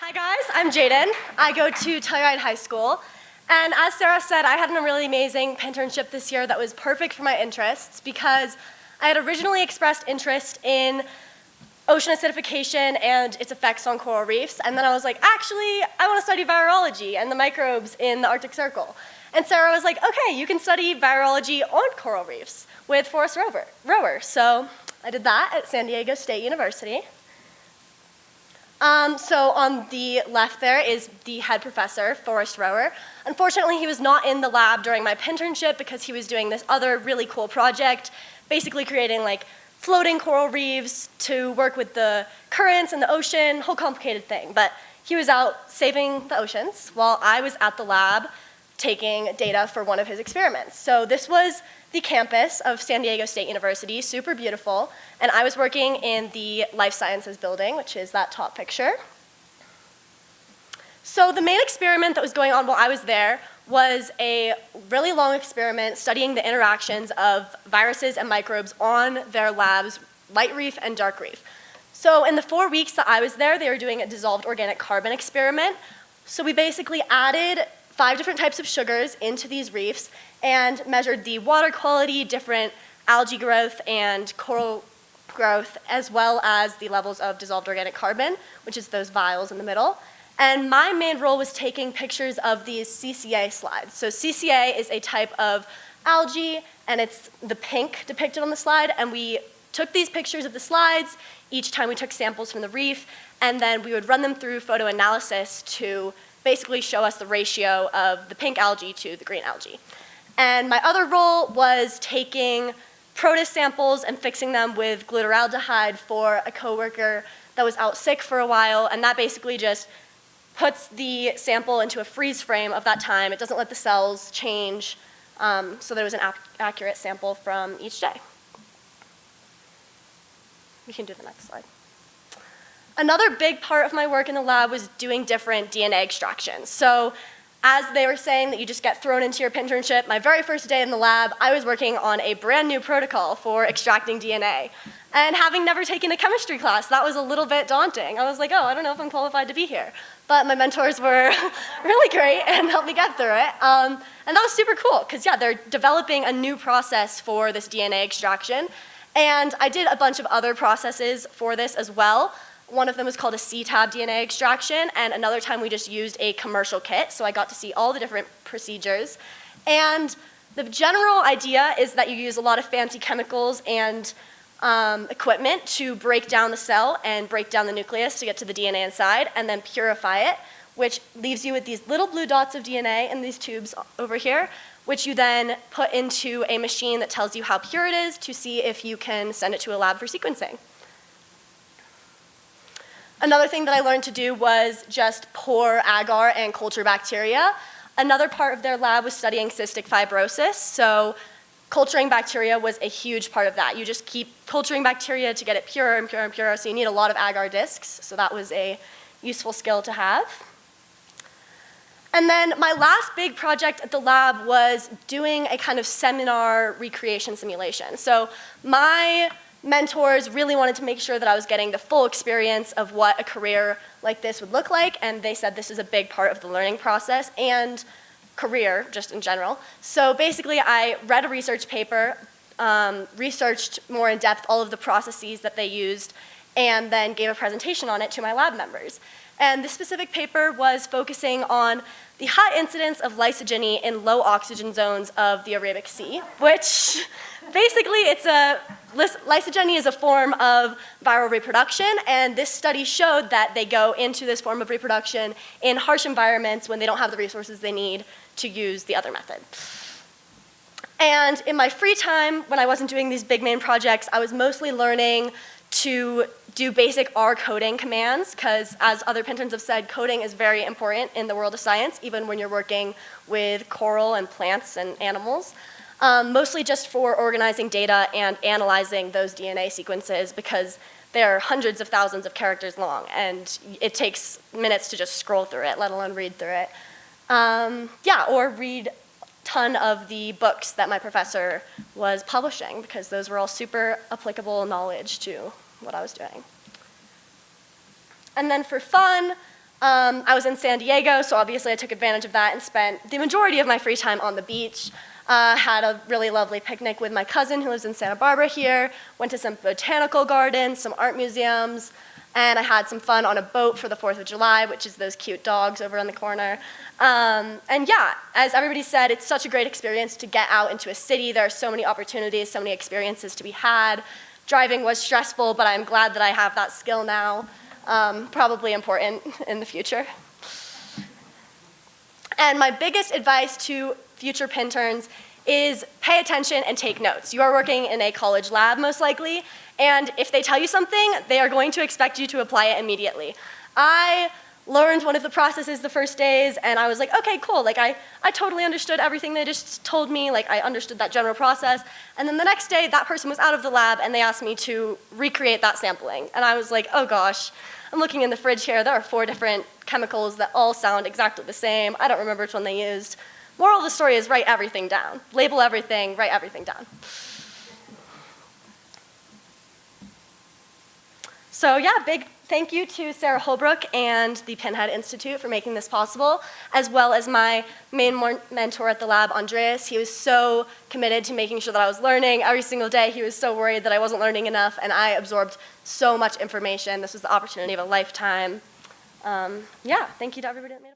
Hi guys, I'm Jadin. I go to Telluride High School. And as Sarah said, I had a really amazing internship this year that was perfect for my interests because I had originally expressed interest in ocean acidification and its effects on coral reefs. And then I was like, actually, I want to study virology and the microbes in the Arctic Circle. And Sarah was like, okay, you can study virology on coral reefs with Forrest Rower. So I did that at San Diego State University. So on the left there is the head professor, Forrest Rower. Unfortunately, he was not in the lab during my internship because he was doing this other really cool project, basically creating like floating coral reefs to work with the currents in the ocean, whole complicated thing. But he was out saving the oceans while I was at the lab taking data for one of his experiments. So this was the campus of San Diego State University, super beautiful, and I was working in the life sciences building, which is that top picture. So the main experiment that was going on while I was there was a really long experiment studying the interactions of viruses and microbes on their labs, light reef and dark reef. So in the 4 weeks that I was there, they were doing a dissolved organic carbon experiment. So we basically added 5 different types of sugars into these reefs and measured the water quality, different algae growth and coral growth, as well as the levels of dissolved organic carbon, which is those vials in the middle. And my main role was taking pictures of these CCA slides. So CCA is a type of algae, and it's the pink depicted on the slide, and we took these pictures of the slides each time we took samples from the reef, and then we would run them through photoanalysis to basically show us the ratio of the pink algae to the green algae. And my other role was taking protist samples and fixing them with glutaraldehyde for a coworker that was out sick for a while, and that basically just puts the sample into a freeze frame of that time. It doesn't let the cells change, so there was an accurate sample from each day. We can do the next slide. Another big part of my work in the lab was doing different DNA extractions. So as they were saying that you just get thrown into your internship, my very first day in the lab, I was working on a brand new protocol for extracting DNA. And having never taken a chemistry class, that was a little bit daunting. I was like, oh, I don't know if I'm qualified to be here. But my mentors were really great and helped me get through it. And that was super cool, because yeah, they're developing a new process for this DNA extraction. And I did a bunch of other processes for this as well. One of them was called a CTAB DNA extraction, and another time we just used a commercial kit, so I got to see all the different procedures. And the general idea is that you use a lot of fancy chemicals and equipment to break down the cell and break down the nucleus to get to the DNA inside, and then purify it, which leaves you with these little blue dots of DNA in these tubes over here, which you then put into a machine that tells you how pure it is to see if you can send it to a lab for sequencing. Another thing that I learned to do was just pour agar and culture bacteria. Another part of their lab was studying cystic fibrosis, so culturing bacteria was a huge part of that. You just keep culturing bacteria to get it pure and pure and pure, so you need a lot of agar discs, so that was a useful skill to have. And then my last big project at the lab was doing a kind of seminar recreation simulation. So my mentors really wanted to make sure that I was getting the full experience of what a career like this would look like, and they said this is a big part of the learning process and career, just in general. So basically, I read a research paper, researched more in depth all of the processes that they used, and then gave a presentation on it to my lab members. And this specific paper was focusing on the high incidence of lysogeny in low oxygen zones of the Arabic Sea, which basically lysogeny is a form of viral reproduction, and this study showed that they go into this form of reproduction in harsh environments when they don't have the resources they need to use the other method. And in my free time, when I wasn't doing these big main projects, I was mostly learning to do basic R coding commands, because as other Pinterns have said, coding is very important in the world of science, even when you're working with coral and plants and animals. Mostly just for organizing data and analyzing those DNA sequences, because they're hundreds of thousands of characters long, and it takes minutes to just scroll through it, let alone read through it. Or read a ton of the books that my professor was publishing, because those were all super applicable knowledge to what I was doing. And then for fun, I was in San Diego, so obviously I took advantage of that and spent the majority of my free time on the beach. Had a really lovely picnic with my cousin who lives in Santa Barbara here, went to some botanical gardens, some art museums, and I had some fun on a boat for the 4th of July, which is those cute dogs over in the corner. And yeah, as everybody said, it's such a great experience to get out into a city. There are so many opportunities, so many experiences to be had. Driving was stressful, but I'm glad that I have that skill now. Probably important in the future. And my biggest advice to future Pinterns is pay attention and take notes. You are working in a college lab, most likely, and if they tell you something, they are going to expect you to apply it immediately. I learned one of the processes the first days, and I was like, okay, cool, like I totally understood everything they just told me, like I understood that general process, and then the next day, that person was out of the lab, and they asked me to recreate that sampling, and I was like, oh gosh, I'm looking in the fridge here, there are 4 different chemicals that all sound exactly the same, I don't remember which one they used. Moral of the story is write everything down. Label everything, write everything down. So yeah, big thank you to Sarah Holbrook and the Pinhead Institute for making this possible, as well as my main mentor at the lab, Andreas. He was so committed to making sure that I was learning every single day. He was so worried that I wasn't learning enough, and I absorbed so much information. This was the opportunity of a lifetime. Yeah, thank you to everybody that made it.